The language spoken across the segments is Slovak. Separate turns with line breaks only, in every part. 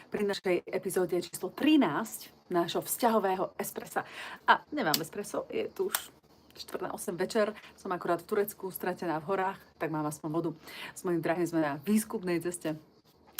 pri našej epizóde číslo 13 nášho vzťahového espressa. A nemám espresso, je tu už 4:08 večer, som akorát v Turecku, stratená v horách, tak mám aspoň vodu. S mojím drahým sme na výskupnej ceste.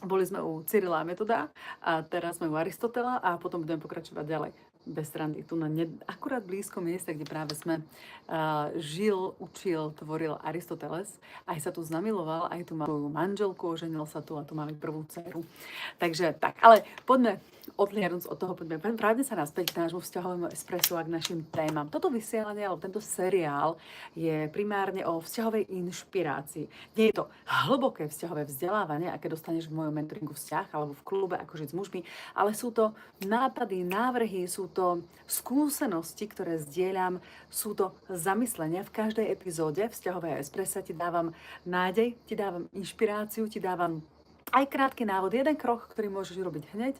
Boli sme u Cyrila a Metoda a teraz sme u Aristotela a potom budeme pokračovať ďalej. Bez srandy, tu na akurát blízko miesta, kde práve sme žil, učil, tvoril Aristoteles. Aj sa tu zamiloval, aj tu má svoju manželku, oženil sa tu a tu máme prvú dceru. Takže tak, ale poďme odliadnúť od toho, vráťme sa naspäť k nášmu vzťahovému espressu a k našim témam. Toto vysielanie, alebo tento seriál je primárne o vzťahovej inšpirácii. Nie je to hlboké vzťahové vzdelávanie, aké dostaneš v mojom mentoringu vzťah alebo v klube Ako žiť s mužmi, ale sú to nápady, návrhy, sú to skúsenosti, ktoré zdieľam, sú to zamyslenia. V každej epizóde vzťahového espressa ti dávam nádej, ti dávam inšpiráciu, ti dávam aj krátky návod, jeden krok, ktorý môžeš urobiť hneď,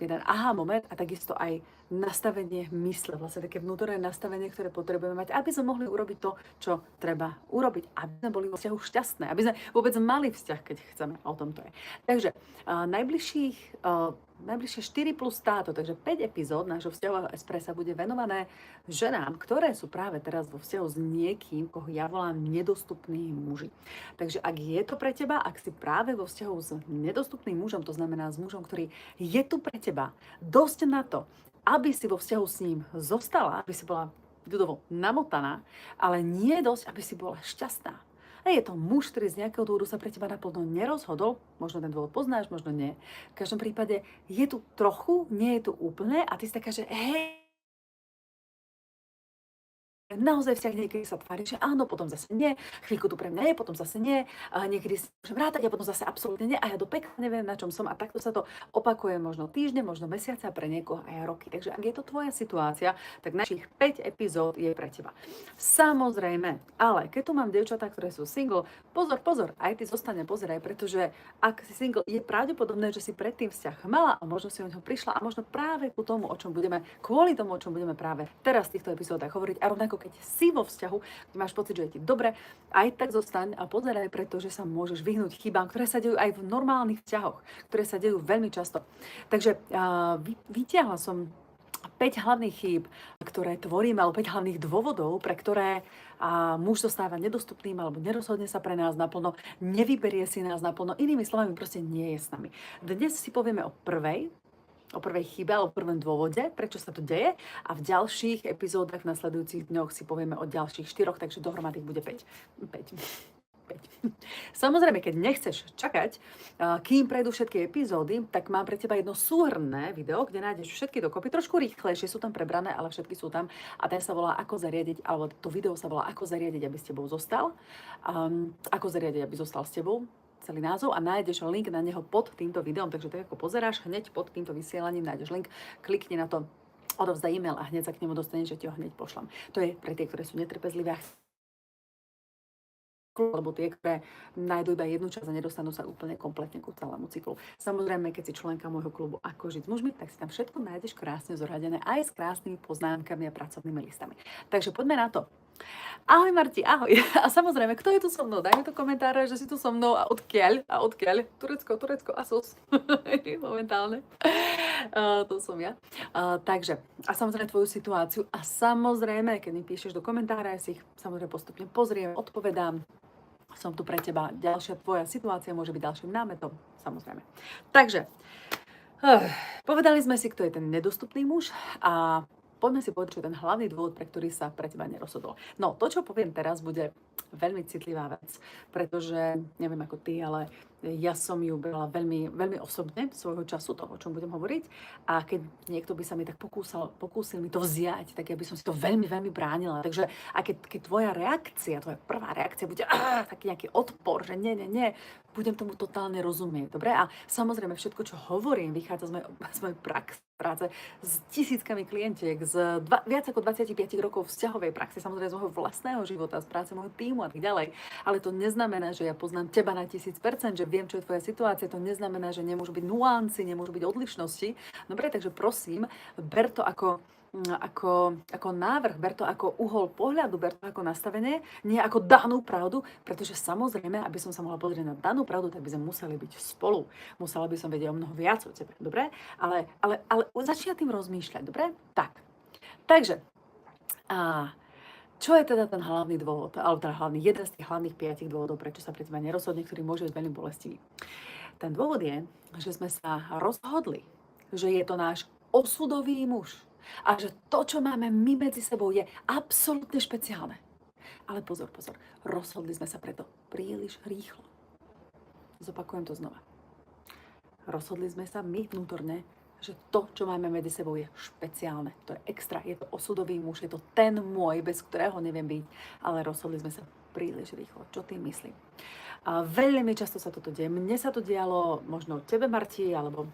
jeden aha moment a takisto aj nastavenie mysle, vlastne také vnútorné nastavenie, ktoré potrebujeme mať, aby sme mohli urobiť to, čo treba urobiť, aby sme boli vo vzťahu šťastné, aby sme vôbec mali vzťah, keď chceme, o tom to je. Takže najbližšie 4 plus táto, takže 5 epizód nášho vzťahového espressa bude venované ženám, ktoré sú práve teraz vo vzťahu s niekým, koho ja volám nedostupní muži. Takže ak je to pre teba, ak si práve vo vzťahu s nedostupným mužom, to znamená s mužom, ktorý je tu pre teba, dosť na to, aby si vo vzťahu s ním zostala, aby si bola ľudovo namotaná, ale nie dosť, aby si bola šťastná. A je to muž, ktorý z nejakého dôvodu sa pre teba naplno nerozhodol, možno ten dôvod poznáš, možno nie. V každom prípade je tu trochu, nie je tu úplne a ty si taká, že hej, naozaj vzťah niekedy sa tvári, že áno, potom zase nie, chvíľku tu pre mňa je, potom zase nie, a niekedy si môžem rátať a potom zase absolútne nie a ja do pekla neviem, na čom som a takto sa to opakuje možno týždne, možno mesiace a pre niekoho aj roky. Takže ak je to tvoja situácia, tak našich 5 epizód je pre teba. Samozrejme, ale keď tu mám dievčatá, ktoré sú single, pozor, aj ty zostane pozeraj, pretože ak si single, je pravdepodobné, že si predtým vzťah mala a možno si o ňom prišla a možno práve kvôli tomu, o čom budeme práve teraz v týchto epizódach hovoriť a rovnako keď si vo vzťahu, keď máš pocit, že je ti dobre, aj tak zostaň a pozeraj, pretože sa môžeš vyhnúť chybám, ktoré sa dejú aj v normálnych vzťahoch, ktoré sa dejú veľmi často. Takže vytiahla som 5 hlavných chýb, ktoré tvoríme, alebo 5 hlavných dôvodov, pre ktoré muž zostáva nedostupným alebo nerozhodne sa pre nás naplno, nevyberie si nás naplno, inými slovami proste nie je s nami. Dnes si povieme o prvej chybe alebo prvom dôvode, prečo sa to deje a v ďalších epizódach v nasledujúcich dňoch si povieme o ďalších 4, takže dohromady bude 5. Samozrejme, keď nechceš čakať, kým prejdú všetky epizódy, tak mám pre teba jedno súhrnné video, kde nájdeš všetky dokopy, trošku rýchlejšie sú tam prebrané, ale všetky sú tam a ten sa volá Ako zariadiť, alebo to video sa volá Ako zariadiť, aby s tebou zostal. Ako zariadiť, aby zostal s tebou. Celý názov a nájdeš link na neho pod týmto videom, takže tak ako pozeráš, hneď pod týmto vysielaním nájdeš link, klikni na to, odovzdaj e-mail a hneď sa k nemu dostaneš, že ti ho hneď pošlem. To je pre tie, ktoré sú netrpezlivé, alebo tie, ktoré nájdú iba jednu časť a nedostanú sa úplne kompletne ku celému cyklu. Samozrejme, keď si členka môjho klubu Ako žiť s mužmi, tak si tam všetko nájdeš krásne zoradené aj s krásnymi poznámkami a pracovnými listami. Takže poďme na to. Ahoj Marti, ahoj. A samozrejme, kto je tu so mnou? Daj mi to komentáre, že si tu so mnou a odkiaľ. Turecko, Asos. Momentálne. To som ja. Takže, a samozrejme tvoju situáciu. A samozrejme, keď mi píšeš do komentára, ja si ich samozrejme postupne pozriem, odpovedám. Som tu pre teba. Ďalšia tvoja situácia môže byť ďalším námetom. Samozrejme. Takže, povedali sme si, kto je ten nedostupný muž a poďme si povedať, čo je ten hlavný dôvod, pre ktorý sa pre teba nerozhodol. No, to, čo poviem teraz, bude veľmi citlivá vec, pretože, neviem ako ty, ale ja som ju brala veľmi, veľmi osobne svojho času, toho, o čom budem hovoriť. A keď niekto by sa mi tak pokúsil mi to vziať, tak ja by som si to veľmi, veľmi bránila. Takže a keď tvoja prvá reakcia bude taký nejaký odpor, že nie, budem tomu totálne rozumieť, dobre? A samozrejme všetko, čo hovorím, vychádza z mojej práce s tisíckami klientiek, z viac ako 25 rokov vzťahovej praxe, samozrejme z môjho vlastného života, z práce môjho tímu a tak ďalej. Ale to neznamená, že ja poznám teba na 1000%, že viem, čo je tvoja situácia, to neznamená, že nemôžu byť nuancy, nemôžu byť odlišnosti. Dobre, takže prosím, ber to ako návrh, ber to ako uhol pohľadu, ber to ako nastavenie, nie ako danú pravdu, pretože samozrejme, aby som sa mohla pozrieť na danú pravdu, tak by sme museli byť spolu. Musela by som vedieť o mnoho viac o tebe, dobre? Ale začína tým rozmýšľať, dobre? Tak. Takže, čo je teda ten hlavný dôvod, alebo teda jeden z tých hlavných 5 dôvodov, prečo sa pre teba nerozhodne, ktorý môže byť veľmi bolestivý? Ten dôvod je, že sme sa rozhodli, že je to náš osudový muž a že to, čo máme my medzi sebou, je absolútne špeciálne. Ale pozor, rozhodli sme sa preto príliš rýchlo. Zopakujem to znova. Rozhodli sme sa my vnútorne, že to, čo máme medzi sebou, je špeciálne. To je extra, je to osudový muž, je to ten môj, bez ktorého neviem byť, ale rozhodli sme sa príliš rýchlo. Čo tým myslím? A veľmi často sa toto deje. Mne sa to dialo, možno tebe, Marti, alebo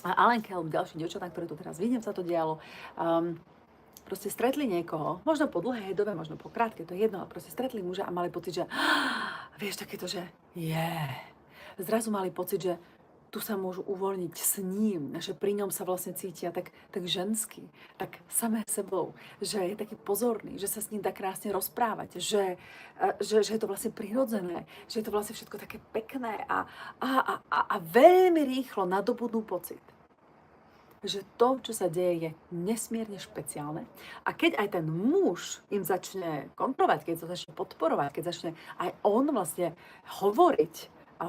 Alenke, alebo ďalším dievčatám, ktoré tu teraz vidím, sa to dialo. Proste stretli niekoho, možno po dlhej dobe, možno po krátke, to je jedno, ale proste stretli muža a mali pocit, že vieš, takéto, že zrazu mali pocit, že tu sa môžu uvoľniť s ním, že pri ňom sa vlastne cítia tak ženský, tak samé sebou, že je taký pozorný, že sa s ním dá krásne rozprávať, že je to vlastne prirodzené, že je to vlastne všetko také pekné a veľmi rýchlo nadobudnú pocit, že to, čo sa deje, je nesmierne špeciálne. A keď aj ten muž im začne kontrolovať, keď sa začne podporovať, keď začne aj on vlastne hovoriť,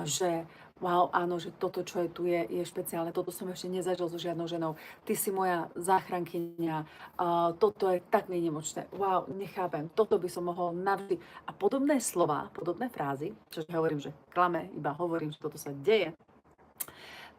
že wow, áno, že toto, čo je tu, je špeciálne, toto som ešte nezažil so žiadnou ženou, ty si moja záchrankyňa, toto je tak výnimočné, wow, nechápem, toto by som mohol navždy. A podobné slova, podobné frázy, čo hovorím, že klame, iba hovorím, že toto sa deje,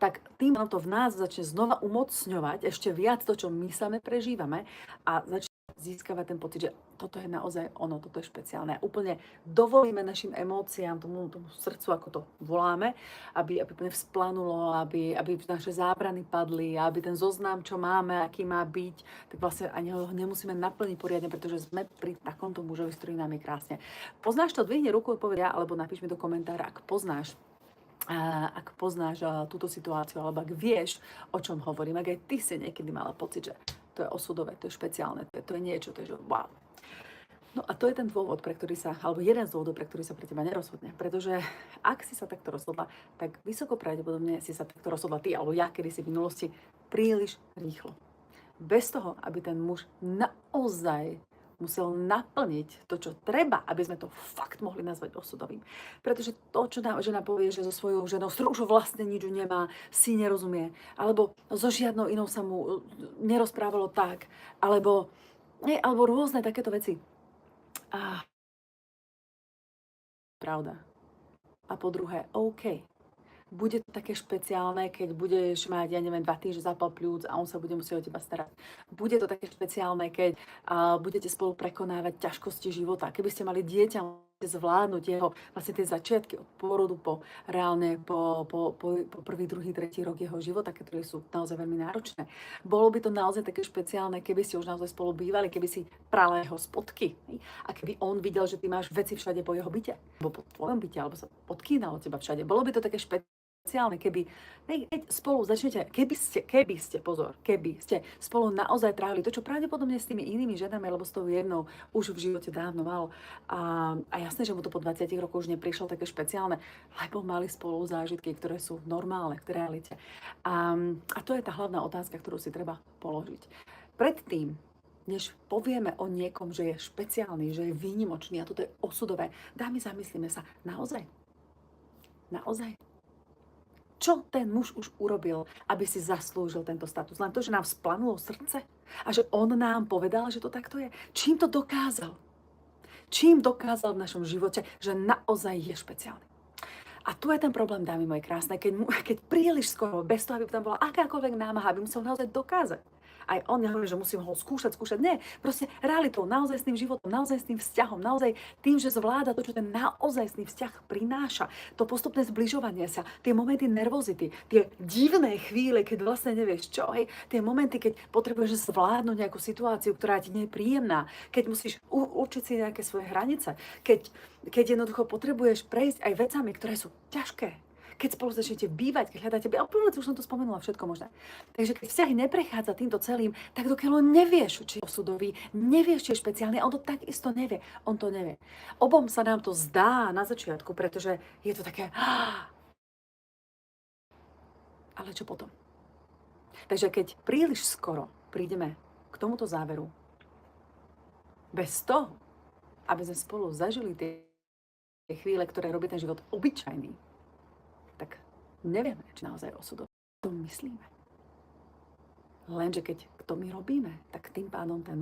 tak tým to v nás začne znova umocňovať ešte viac to, čo my same prežívame a začne získavať ten pocit, že toto je naozaj ono, toto je špeciálne. A úplne dovolíme našim emóciám, tomu srdcu, ako to voláme, aby úplne vzplanulo, aby naše zábrany padli, aby ten zoznam, čo máme, aký má byť, tak vlastne ani ho nemusíme naplniť poriadne, pretože sme pri takomto mužovi, s ktorým nám je krásne. Poznáš to? Dvihni ruku, povedia, alebo napíš mi do komentára, ak poznáš túto situáciu, alebo ak vieš, o čom hovorím, ak aj ty si niekedy mala pocit, že to je osudové, to je špeciálne, to je niečo, to je že wow. No a to je ten dôvod, alebo jeden z dôvodov, pre ktorý sa pre teba nerozhodne. Pretože ak si sa takto rozhodla, tak vysoko pravdepodobne si sa takto rozhodla ty, alebo ja, kedysi v minulosti, príliš rýchlo. Bez toho, aby ten muž naozaj musel naplniť to, čo treba, aby sme to fakt mohli nazvať osudovým. Pretože to, čo žena povie, že so svojou ženou, s ktorou už vlastne nič nemá, si nerozumie, alebo so žiadnou inou sa mu nerozprávalo tak, alebo rôzne takéto veci. Pravda. A po druhé, OK. Bude to také špeciálne, keď budeš mať, 2 týždne zápal pľúc a on sa bude musieť o teba starať. Bude to také špeciálne, keď budete spolu prekonávať ťažkosti života. Keby ste mali dieťa, môžete zvládnuť jeho vlastne tie začiatky od pôrodu po prvý, druhý, tretí rok jeho života, ktoré sú naozaj veľmi náročné. Bolo by to naozaj také špeciálne, keby ste už naozaj spolu bývali, keby si prala jeho spodky. A keby on videl, že ty máš veci všade po jeho byte, alebo po tvojom byte, alebo sa odkýnalo teba všade. Bolo by to také špeciálne, keby spolu začnete, keby ste spolu naozaj trávili to, čo pravdepodobne s tými inými ženami, alebo s tou jednou už v živote dávno mal. A jasné, že mu to po 20 rokoch už neprišlo také špeciálne, lebo mali spolu zážitky, ktoré sú normálne v realite. A to je tá hlavná otázka, ktorú si treba položiť. Predtým, než povieme o niekom, že je špeciálny, že je výnimočný a toto je osudové, dámy, zamyslíme sa, naozaj? Čo ten muž už urobil, aby si zaslúžil tento status? Len to, že nám splanulo srdce? A že on nám povedal, že to takto je? Čím to dokázal? Čím dokázal v našom živote, že naozaj je špeciálny? A tu je ten problém, dámy moje krásne, keď príliš skoro, bez toho, aby tam bola akákoľvek námaha, aby musel naozaj dokázať. Aj on nehovorí, že musím ho skúšať. Nie, proste realitou, naozaj s tým životom, naozaj s tým vzťahom, naozaj tým, že zvláda to, čo ten naozajstný vzťah prináša. To postupné zbližovanie sa, tie momenty nervozity, tie divné chvíle, keď vlastne nevieš čo, tie momenty, keď potrebuješ zvládnuť nejakú situáciu, ktorá ti nie je príjemná, keď musíš určiť si nejaké svoje hranice, keď jednoducho potrebuješ prejsť aj vecami, ktoré sú ťažké, keď spolu začnete bývať, keď hľadáte, už som to spomenula, všetko možné. Takže keď vzťah neprechádza týmto celým, tak dokiaľ nevieš, či je osudový, nevieš, či je špeciálny, a on to takisto nevie. On to nevie. Obom sa nám to zdá na začiatku, pretože je to také... Ale čo potom? Takže keď príliš skoro prídeme k tomuto záveru, bez toho, aby sme spolu zažili tie chvíle, ktoré robí ten život obyčajný, tak nevieme, či naozaj osudov to myslíme. Lenže keď to my robíme, tak tým pádom ten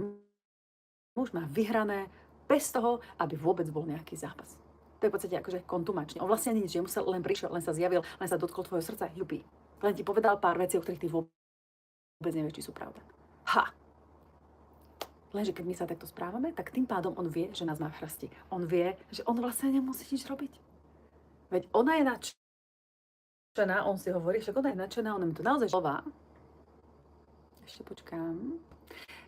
muž má vyhrané bez toho, aby vôbec bol nejaký zápas. To je v podstate akože kontumačne. On vlastne ani nič, že musel, len prišiel, len sa zjavil, len sa dotkol tvojho srdca, jupi. Len ti povedal pár vecí, o ktorých ty vôbec nevieš, či sú pravda. Ha! Lenže keď my sa takto správame, tak tým pádom on vie, že nás má v hrsti. On vie, že on vlastne nemusí nič robiť. Veď ona je nadšená, on si hovorí, že ona je nadšená, ona mi to naozaj slova. Ešte počkám.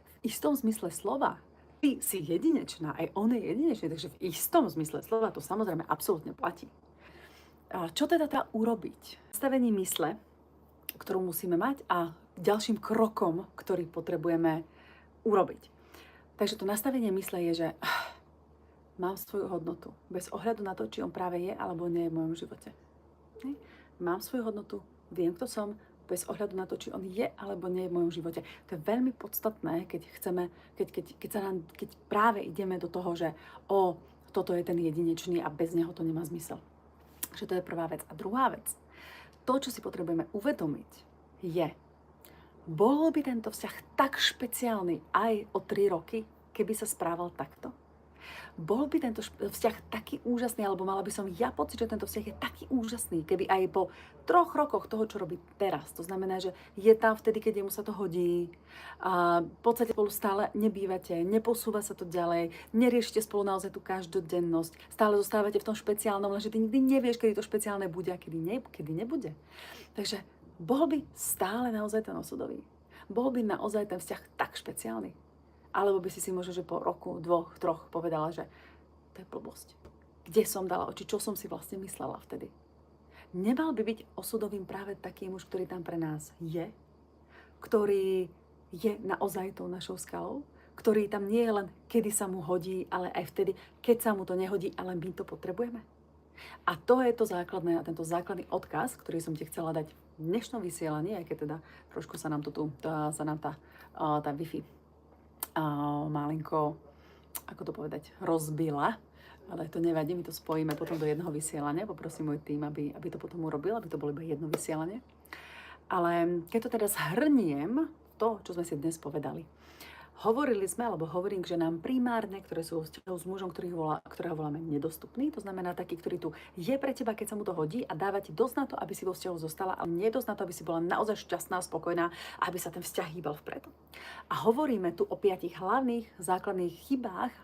V istom zmysle slova. Ty si jedinečná, aj on je jedinečný, takže v istom zmysle slova to samozrejme absolútne platí. A čo teda tá urobiť? Nastavenie mysle, ktorú musíme mať, a ďalším krokom, ktorý potrebujeme urobiť. Takže to nastavenie mysle je, že mám svoju hodnotu, bez ohľadu na to, či on práve je alebo nie je v mojom živote. Mám svoju hodnotu, viem, kto som, bez ohľadu na to, či on je alebo nie je v mojom živote. To je veľmi podstatné, keď chceme, keď práve ideme do toho, že toto je ten jedinečný a bez neho to nemá zmysel. Takže to je prvá vec. A druhá vec, to, čo si potrebujeme uvedomiť, je, bol by tento vzťah tak špeciálny aj o 3 roky, keby sa správal takto? Bol by tento vzťah taký úžasný, alebo mala by som ja pocit, že tento vzťah je taký úžasný, keby aj po 3 rokoch toho, čo robí teraz. To znamená, že je tam vtedy, keď jemu sa to hodí, a v podstate spolu stále nebývate, neposúva sa to ďalej, neriešite spolu naozaj tú každodennosť, stále zostávate v tom špeciálnom, lenže ty nikdy nevieš, kedy to špeciálne bude a kedy nebude. Takže bol by stále naozaj ten osudový? Bol by naozaj ten vzťah tak špeciálny? Alebo by si možno, že po roku, 2, 3 povedala, že to je blbosť. Kde som dala oči? Čo som si vlastne myslela vtedy? Nemal by byť osudovým práve taký muž, ktorý tam pre nás je? Ktorý je naozaj tou našou skalou? Ktorý tam nie je len, kedy sa mu hodí, ale aj vtedy, keď sa mu to nehodí, ale my to potrebujeme? A to je to základné, a tento základný odkaz, ktorý som ti chcela dať v dnešnom vysielaní, aj keď teda trošku sa nám tá Wi-Fi malinko, ako to povedať, rozbila, ale to nevadí, my to spojíme potom do jedného vysielania, poprosím môj tým, aby to potom urobil, aby to bolo iba jedno vysielanie. Ale keď to teda zhrniem, to, čo sme si dnes povedali, hovorili sme, alebo hovorím k ženám primárne, ktoré sú vzťahov s mužom, ktorého voláme nedostupný. To znamená taký, ktorý tu je pre teba, keď sa mu to hodí a dáva ti dosť na to, aby si vo vzťahu zostala, ale nie dosť na to, aby si bola naozaj šťastná, spokojná a aby sa ten vzťah hýbal vpred. A hovoríme tu o 5 hlavných základných chybách,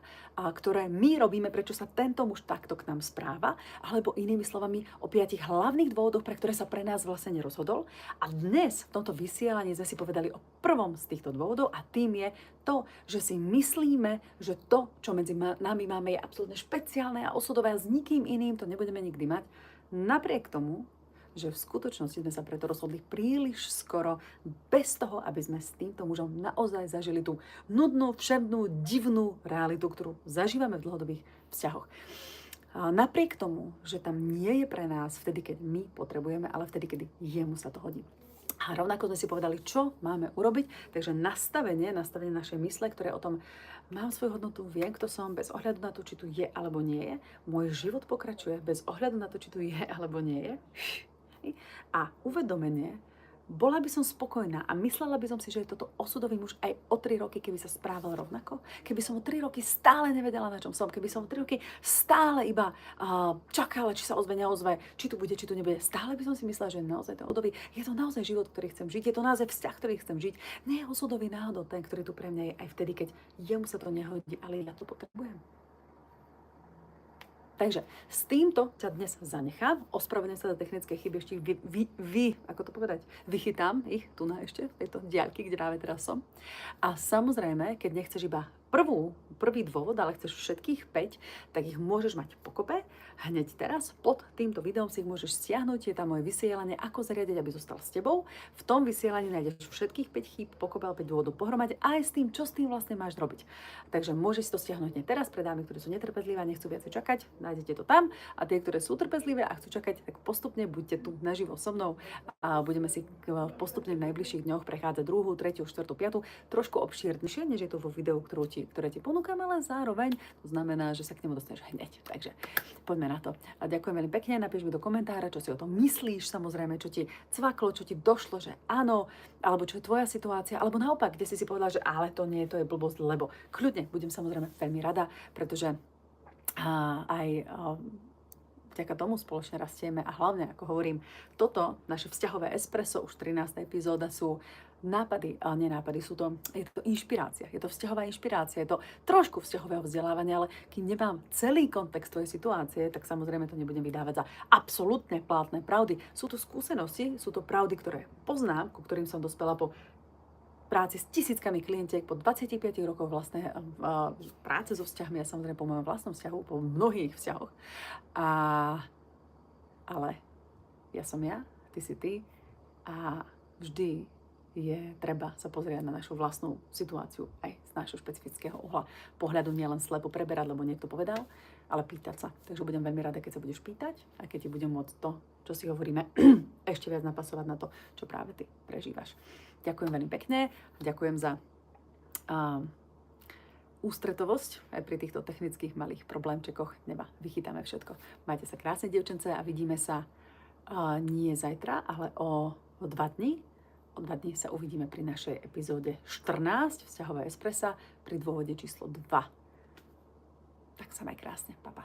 ktoré my robíme, prečo sa tento muž takto k nám správa, alebo inými slovami o 5 hlavných dôvodoch, pre ktoré sa pre nás vlastne nerozhodol. A dnes v tomto vysielaní sme si povedali o prvom z týchto dôvodov, a tým je to, že si myslíme, že to, čo medzi nami máme, je absolútne špeciálne a osudové, a s nikým iným to nebudeme nikdy mať. Napriek tomu, že v skutočnosti sme sa preto rozhodli príliš skoro, bez toho, aby sme s týmto mužom naozaj zažili tú nudnú, všemnú, divnú realitu, ktorú zažívame v dlhodobých vzťahoch. A napriek tomu, že tam nie je pre nás vtedy, keď my potrebujeme, ale vtedy, kedy jemu sa to hodí. A rovnako sme si povedali, čo máme urobiť. Takže nastavenie našej mysle, ktoré o tom, mám svoju hodnotu, viem, kto som, bez ohľadu na to, či tu je alebo nie je. Môj život pokračuje bez ohľadu na to, či tu je alebo nie je. A uvedomenie, bola by som spokojná a myslela by som si, že je toto osudový muž aj o 3 roky, keby sa správal rovnako. Keby som o 3 roky stále nevedela, na čom som. Keby som o 3 roky stále iba čakala, či sa ozve, neozve, či tu bude, či tu nebude. Stále by som si myslela, že naozaj to osudový. Je to naozaj život, ktorý chcem žiť. Je to naozaj vzťah, ktorý chcem žiť. Nie je osudový náhodou ten, ktorý tu pre mňa je aj vtedy, keď jemu sa to nehodí, ale ja to potrebujem. Takže s týmto ťa dnes zanechám. Ospravedlňujem sa za technické chyby, ešte ako to povedať, vychytám ich tu na ešte, v tejto diaľky, kde práve teraz som. A samozrejme, keď nechceš iba prvý dôvod, ale chceš všetkých 5, tak ich môžeš mať pokope. Hneď teraz pod týmto videom si ich môžeš stiahnuť, je tam moje vysielanie, ako zariadiť, aby zostal s tebou. V tom vysielaní nájdeš všetkých 5 chýb, pokope, 5 dôvodov pohromade aj s tým, čo s tým vlastne máš robiť. Takže môžeš si to stiahnuť hneď teraz pre dámy, ktoré sú netrpezlivé a nechcú viacej čakať, nájdete to tam. A tie, ktoré sú trpezlivé a chcú čakať, tak postupne buďte tu naživo so mnou a budeme si postupne v najbližších dňoch prechádzať 2., 3., 4., 5. trošku obšírnejšie, než je to vo videu, ktoré ti ponúkam, ale zároveň to znamená, že sa k nemu dostaneš hneď. Takže poďme na to. A ďakujem veľmi pekne, napíš mi do komentára, čo si o tom myslíš, samozrejme, čo ti cvaklo, čo ti došlo, že áno, alebo čo je tvoja situácia, alebo naopak, kde si povedala, že ale to nie, to je blbosť, lebo kľudne budem samozrejme veľmi rada, pretože vďaka tomu spoločne rastieme a hlavne, ako hovorím, toto naše vzťahové espresso, už 13. epizóda, sú nápady, ale nenápady, je to inšpirácia, je to vzťahová inšpirácia, je to trošku vzťahového vzdelávania, ale kým nemám celý kontext tvojej situácie, tak samozrejme to nebudem vydávať za absolútne plátne pravdy. Sú to skúsenosti, sú to pravdy, ktoré poznám, ku ktorým som dospela po práci s tisíckami klientiek, po 25 rokoch vlastnej práce so vzťahmi a samozrejme po mojom vlastnom vzťahu, po mnohých vzťahoch. Ale ja som ja, ty si ty a vždy je treba sa pozrieť na našu vlastnú situáciu aj z nášho špecifického uhla pohľadu, nielen slepo preberať, lebo niekto povedal, ale pýtať sa. Takže budem veľmi rada, keď sa budeš pýtať a keď ti budem môcť to, čo si hovoríme, ešte viac napasovať na to, čo práve ty prežívaš. Ďakujem veľmi pekne, ďakujem za ústretovosť aj pri týchto technických malých problémčekoch. Vychytáme všetko. Majte sa krásne, dievčence, a vidíme sa nie zajtra, ale o 2 dni. O 2 dní sa uvidíme pri našej epizóde 14 Vzťahové espressa pri dôvode číslo 2. Tak sa maj krásne. Pa, pa.